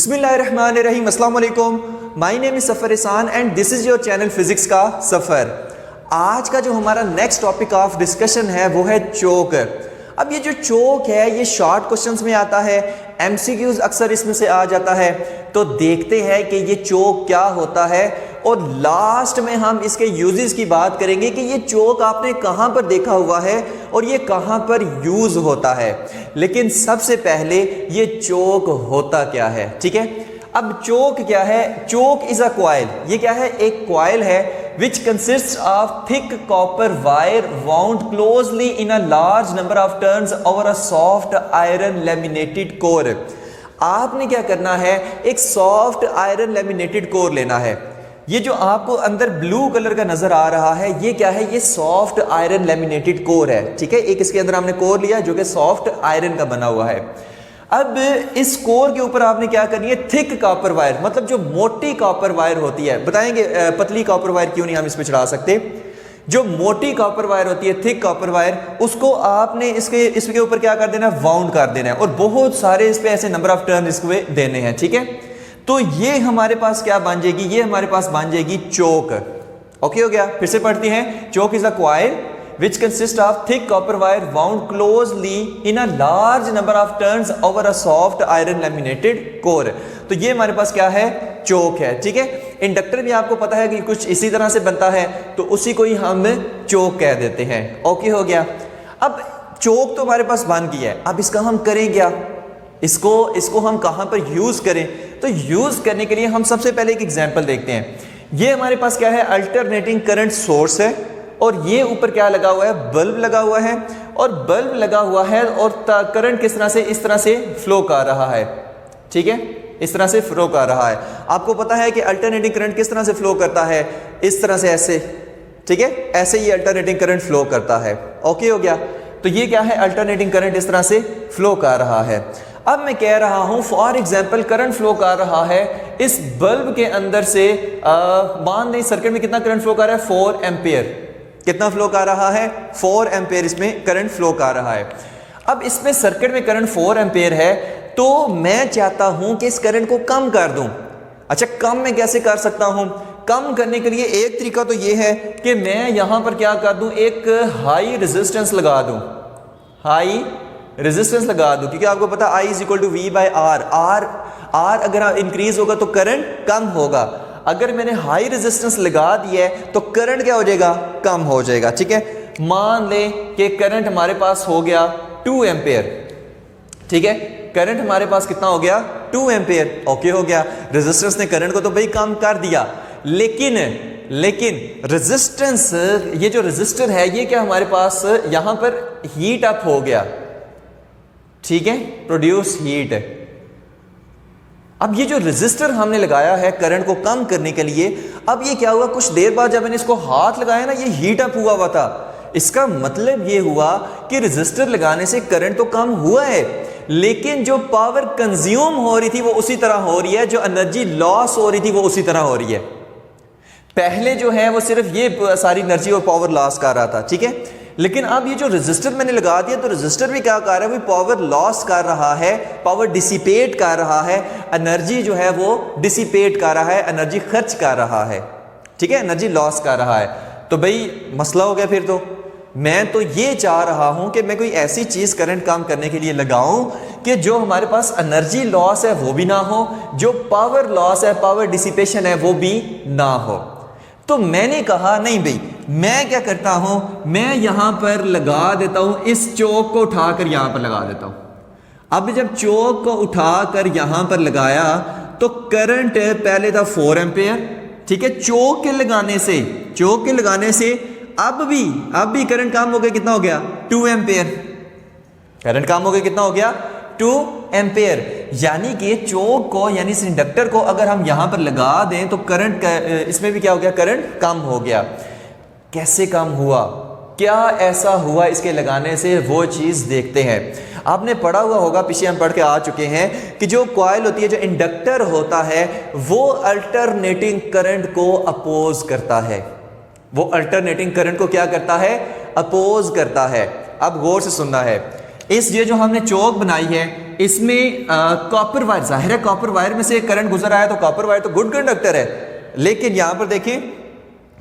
बिस्मिल्लाहिर्रहमानिर्रहीम, अस्सलाम वालेकुम। माय नेम इज सफ़र एहसान and this is your channel physics का सफ़र। आज का जो हमारा नेक्स्ट टॉपिक ऑफ डिस्कशन है वो है चोक। अब ये जो चोक है ये शॉर्ट क्वेश्चंस में आता है, एमसीक्यूज अक्सर इसमें से आ जाता है। तो देखते हैं कि ये चोक क्या होता है और लास्ट में हम इसके यूजेस की बात करेंगे कि ये चोक आपने कहाँ पर देखा हुआ है और ये कहाँ पर यूज होता है। लेकिन सबसे पहले ये चोक होता क्या है, ठीक है। अब चोक क्या है? चोक इज अ कॉइल। ये क्या है? एक कॉइल है which consists of thick copper wire wound closely in a large number of turns over a soft iron laminated core। आपने क्या करना है, एक सॉफ्ट आयरन लेमिनेटेड कोर लेना है। ये जो आपको अंदर ब्लू कलर का नजर आ रहा है ये क्या है? ये सॉफ्ट आयरन लेमिनेटेड कोर है, ठीक है। एक इसके अंदर हमने कोर लिया जो कि सॉफ्ट आयरन का बना हुआ है। अब इस कोर के ऊपर आपने क्या करनी है? थिक कॉपर वायर, मतलब जो मोटी कॉपर वायर होती है। बताएंगे पतली कॉपर वायर क्यों नहीं हम इस पे चढ़ा सकते। जो मोटी कॉपर वायर होती है, थिक कॉपर वायर, उसको आपने इसके ऊपर क्या कर देना है? वाउंड कर देना है और बहुत सारे इस पे ऐसे नंबर ऑफ टर्न इसको देने हैं, ठीक है। तो ये हमारे पास क्या बन जाएगी? ये हमारे पास बन जाएगी चोक। ओके हो गया? फिर से पढ़ते हैं। Choke is a coil which consists of thick copper wire wound closely in a large number of turns over a soft iron laminated core। तो ये हमारे पास क्या है? चोक है, ठीक है। इंडक्टर भी आपको पता है कि कुछ इसी तरह से बनता है, तो उसी को ही हम चोक कह देते हैं। ओके हो गया। अब चोक तो हमारे पास बन गया है, अब इसका हम करें क्या? इसको हम कहाँ पर यूज करें? तो यूज करने के लिए हम सबसे पहले एक एग्जाम्पल देखते हैं। ये हमारे पास क्या है? अल्टरनेटिंग करंट सोर्स है और ये ऊपर क्या लगा हुआ है? बल्ब लगा हुआ है। और बल्ब लगा हुआ है और करंट किस तरह से? इस तरह से फ्लो कर रहा है, ठीक है। इस तरह से फ्लो कर रहा है। आपको पता है कि अल्टरनेटिंग करंट किस तरह से फ्लो करता है? इस तरह से, ऐसे, ठीक है। ऐसे ही अल्टरनेटिंग करंट फ्लो करता है। ओके हो गया। तो ये क्या है? अल्टरनेटिंग करंट इस तरह से फ्लो कर रहा है। अब मैं कह रहा हूं फॉर एग्जाम्पल करंट फ्लो कर रहा है इस बल्ब के अंदर से। मान लें सर्किट में कितना करंट फ्लो कर रहा है? 4 एम्पियर। कितना फ्लो कर रहा है? 4 एम्पियर इसमें करंट फ्लो कर रहा है। अब इसमें सर्किट में करंट 4 एम्पियर है, तो मैं चाहता हूं कि इस करंट को कम कर दूं। अच्छा, कम मैं कैसे कर सकता हूं? कम करने के लिए एक तरीका तो यह है कि मैं यहां पर क्या कर दूं? एक हाई रेजिस्टेंस लगा दूं। हाई रेजिस्टेंस लगा दूं, क्योंकि आपको पता I is equal to V by R. R अगर इंक्रीज होगा तो करंट कम होगा। अगर मैंने हाई रेजिस्टेंस लगा दिया है तो करंट क्या हो जाएगा? कम हो जाएगा, ठीक है। मान लें कि करंट हमारे पास हो गया 2 एम्पियर, ठीक है। करंट हमारे पास कितना हो गया? 2 एम्पियर। ओके हो गया। रेजिस्टेंस ने करंट को तो भाई कम कर दिया, लेकिन रेजिस्टेंस, ये जो रेजिस्टर है ये क्या हमारे पास यहां पर हीट अप हो गया, ठीक है, प्रोड्यूस हीट। अब ये जो रेजिस्टर हमने लगाया है करंट को कम करने के लिए, अब ये क्या हुआ? कुछ देर बाद जब मैंने इसको हाथ लगाया ना, ये हीट अप हुआ था। इसका मतलब ये हुआ कि रेजिस्टर लगाने से करंट तो कम हुआ है, लेकिन जो पावर कंज्यूम हो रही थी वो उसी तरह हो रही है, जो एनर्जी लॉस हो रही थी वो उसी तरह हो रही है। पहले जो है वो सिर्फ ये सारी एनर्जी और पावर लॉस कर रहा था, ठीक है। लेकिन अब ये जो रेजिस्टर मैंने लगा दिया तो रेजिस्टर भी क्या कर रहा है? वो पावर लॉस कर रहा है, पावर डिसिपेट कर रहा है, एनर्जी जो है वो डिसिपेट कर रहा है, एनर्जी खर्च कर रहा है, ठीक है, एनर्जी लॉस कर रहा है। तो भाई मसला हो गया। फिर तो मैं तो ये चाह रहा हूं कि मैं कोई ऐसी चीज करंट कम करने के लिए लगाऊं कि जो हमारे पास एनर्जी लॉस है वो भी ना हो, जो पावर लॉस है, पावर डिसिपेशन है वो भी ना हो। तो मैंने कहा नहीं भाई, मैं क्या करता हूं, मैं यहां पर लगा देता हूं, इस चोक को उठाकर यहां पर लगा देता हूं। अब जब चोक को उठाकर यहां पर लगाया तो करंट पहले था 4 एम्पियर, ठीक है। चोक के लगाने से अब भी करंट कम हो गया। कितना हो गया? 2 एम्पियर। करंट कम हो गया, कितना हो गया? 2 एम्पियर। यानी कि चोक को, यानी इस इंडक्टर को अगर हम यहां पर लगा दें तो करंट इसमें भी क्या हो गया? करंट कम हो गया। कैसे कम हुआ? क्या ऐसा हुआ इसके लगाने से? वो चीज देखते हैं। आपने पढ़ा हुआ होगा, पीछे हम पढ़ के आ चुके हैं कि जो कॉइल होती है, जो इंडक्टर होता है, वो अल्टरनेटिंग करंट को अपोज करता है। वो अल्टरनेटिंग करंट को क्या करता है? अपोज करता है। अब गौर से सुनना है। ये जो हमने चोक बनाई है इसमें कॉपर वायर, जाहिर है कॉपर वायर में से करंट गुजर आया तो कॉपर वायर तो गुड कंडक्टर है, लेकिन यहां पर देखें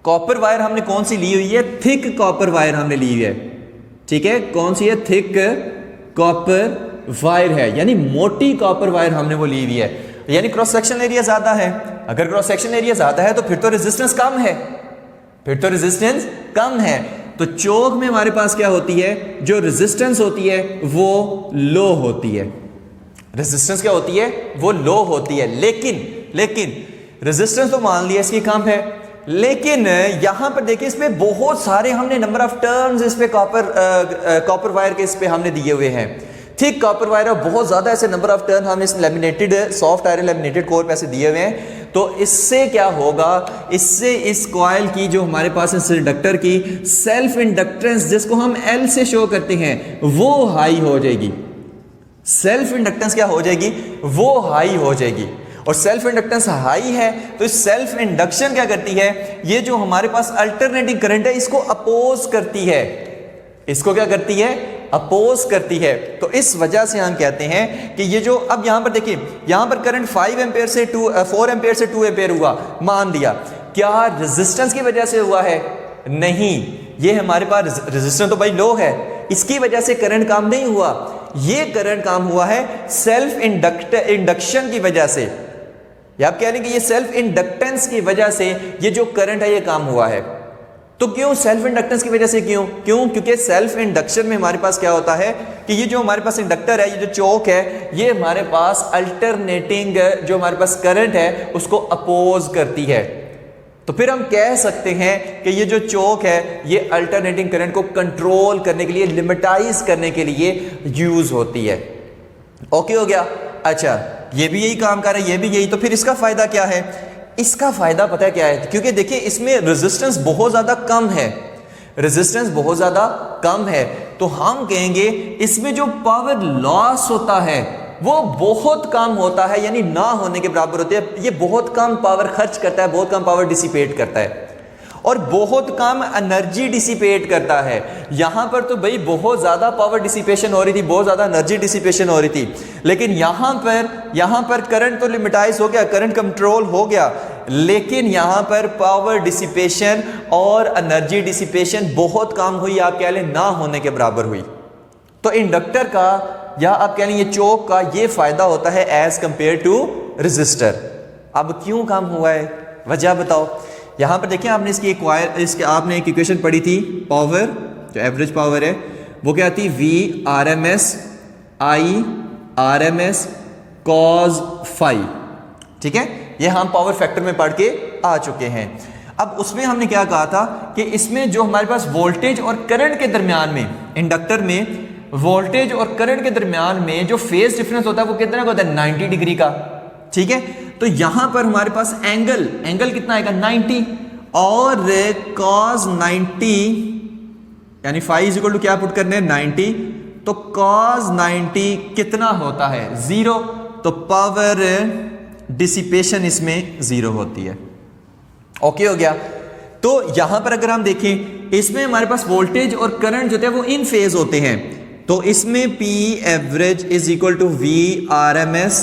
कॉपर वायर हमने कौन सी ली हुई है, थिक कॉपर वायर हमने ली हुई है, ठीक है, कौन सी है, थिक कॉपर वायर है, यानी मोटी कॉपर वायर हमने वो ली हुई है, यानी क्रॉस सेक्शन एरिया ज्यादा है। अगर क्रॉस सेक्शन एरिया ज्यादा है तो फिर तो रेजिस्टेंस कम है, फिर तो रेजिस्टेंस कम है, तो चोक में हमारे पास क्या होती है, जो रेजिस्टेंस होती है वो लो होती है, रेजिस्टेंस क्या होती है, वो लो होती है। लेकिन रेजिस्टेंस तो मान लिया इसकी कम है, लेकिन यहां पर देखिए इसमें बहुत सारे हमने नंबर ऑफ टर्न्स इस पे कॉपर वायर के इस पे हमने दिए हुए हैं, थिक कॉपर वायर और बहुत ज्यादा ऐसे नंबर ऑफ टर्न हमने इस laminated soft iron laminated core पे ऐसे दिए हुए हैं। तो इससे क्या होगा, इससे इस कॉइल की जो हमारे पास इस इंडक्टर की सेल्फ इंडक्टेंस जिसको हम एल से शो करते हैं वो हाई हो जाएगी, सेल्फ इंडक्टेंस क्या हो जाएगी, वो हाई हो जाएगी। और सेल्फ इंडक्टेंस हाई है तो इस सेल्फ इंडक्शन क्या करती है, ये जो हमारे पास अल्टरनेटिंग करंट है इसको अपोज करती है, इसको क्या करती है, अपोज करती है। तो इस वजह से हम कहते हैं कि ये जो, अब यहां पर देखिए यहां पर करंट 4 एम्पेयर से 2 एम्पेयर हुआ, मान लिया, क्या रेजिस्टेंस की वजह से हुआ है, नहीं, ये हमारे पास रेजिस्टेंस तो भाई लो है, इसकी वजह से करंट काम नहीं हुआ, ये करंट काम हुआ है सेल्फ इंडक्शन की वजह से, या आप कह रहे हैं कि ये सेल्फ इंडक्टेंस की वजह से ये जो करंट है ये काम हुआ है। तो क्यों सेल्फ इंडक्टेंस की वजह से, क्योंकि सेल्फ इंडक्शन में हमारे पास क्या होता है कि ये जो हमारे पास इंडक्टर है, ये जो चोक है, ये हमारे पास अल्टरनेटिंग जो हमारे पास करंट है उसको अपोज करती है। तो फिर हम कह सकते हैं कि ये जो चोक है ये अल्टरनेटिंग करंट को कंट्रोल करने के लिए, लिमिटाइज करने के लिए यूज होती है। ओके हो गया, अच्छा ये भी यही काम कर रहा है, ये भी यही, तो फिर इसका फायदा क्या है, इसका फायदा पता है क्या है, क्योंकि देखिए इसमें रेजिस्टेंस बहुत ज्यादा कम है, रेजिस्टेंस बहुत ज्यादा कम है, तो हम कहेंगे इसमें जो पावर लॉस होता है वो बहुत कम होता है, यानी ना होने के बराबर होते हैं, ये बहुत कम पावर खर्च करता है, बहुत कम पावर डिसिपेट करता है और बहुत कम एनर्जी डिसिपेट करता है। यहां पर तो भाई बहुत ज्यादा पावर डिसिपेशन हो रही थी, बहुत ज्यादा एनर्जी डिसिपेशन हो रही थी, लेकिन यहां पर करंट तो लिमिटाइज हो गया, करंट कंट्रोल हो गया, लेकिन यहां पर पावर डिसिपेशन और एनर्जी डिसिपेशन बहुत कम हुई, आप कह लें ना होने के बराबर हुई। तो इंडक्टर का या आप कह लें ये चोक का ये फायदा होता है एज कंपेयर टू रेजिस्टर। अब क्यों कम हुआ है, वजह बताओ। यहां पर देखिए आपने इसके आपने एक इक्वेशन पढ़ी थी, पावर जो एवरेज पावर है वो क्या थी, V RMS I RMS cos phi, ठीक है, ये हम पावर फैक्टर में पढ़ के आ चुके हैं। अब उसमें हमने क्या कहा था कि इसमें जो हमारे पास वोल्टेज और करंट के दरमियान में, इंडक्टर में वोल्टेज और करंट के दरमियान में जो फेज डिफरेंस होता है वो कितना का होता है, 90 डिग्री का, ठीक है। तो यहां पर हमारे पास एंगल कितना आएगा, 90, और cos 90 यानी फाई इज इक्वल टू क्या पुट करने हैं, 90, तो cos 90 कितना होता है, 0, तो पावर डिसिपेशन इसमें 0 होती है। ओके हो गया। तो यहां पर अगर हम देखें इसमें हमारे पास वोल्टेज और करंट जो होते हैं वो इन फेज होते हैं, तो इसमें P average is equal to V RMS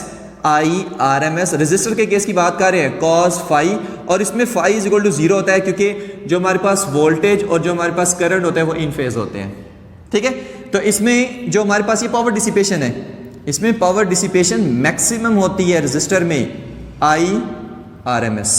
I RMS, resistor के केस की बात कर रहे हैं, cos फाई, और इसमें फाई इज इक्वल टू 0 होता है क्योंकि जो हमारे पास वोल्टेज और जो हमारे पास करंट होता है वो इन फेज होते हैं, ठीक है। तो इसमें जो हमारे पास ये पावर डिसिपेशन है, इसमें पावर डिसिपेशन मैक्सिमम होती है रजिस्टर में I RMS।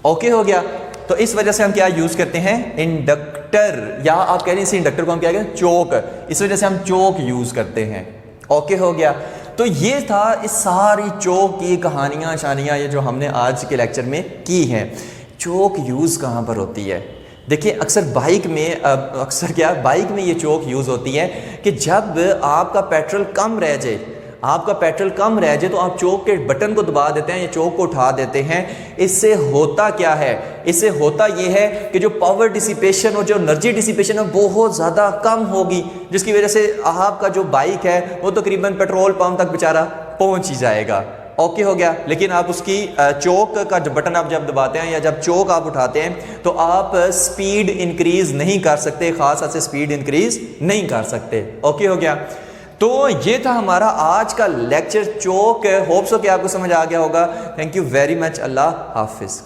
ओके हो गया। तो इस वजह से हम क्या यूज करते हैं, इंडक्टर, या आप कह रहे हैं इस इंडक्टर को हम क्या कहते हैं, चोक, इस वजह से हम चोक यूज करते हैं। ओके हो गया। तो ये था इस सारी चोक की कहानियां शानियां ये जो हमने आज के लेक्चर में की हैं। चोक यूज कहां पर होती है, देखिए अक्सर बाइक में ये चोक यूज होती है कि जब आपका पेट्रोल कम रह जाए, तो आप चोक के बटन को दबा देते हैं या चोक को उठा देते हैं। इससे होता क्या है, इससे होता ये है कि जो पावर डिसिपेशन और जो एनर्जी डिसिपेशन है बहुत ज़्यादा कम होगी, जिसकी वजह से आपका जो बाइक है वो तकरीबन पेट्रोल पंप तक बेचारा पहुंच ही जाएगा। ओके हो गया। लेकिन आप उसकी चोक का जो बटन आप जब दबाते हैं या जब चोक आप उठाते हैं तो आप स्पीड इंक्रीज नहीं कर सकते, खास से स्पीड इंक्रीज नहीं कर सकते। ओके हो गया। तो ये था हमारा आज का लेक्चर चोक। होप सो कि आपको समझ आ गया होगा। Thank you very much. Allah Hafiz.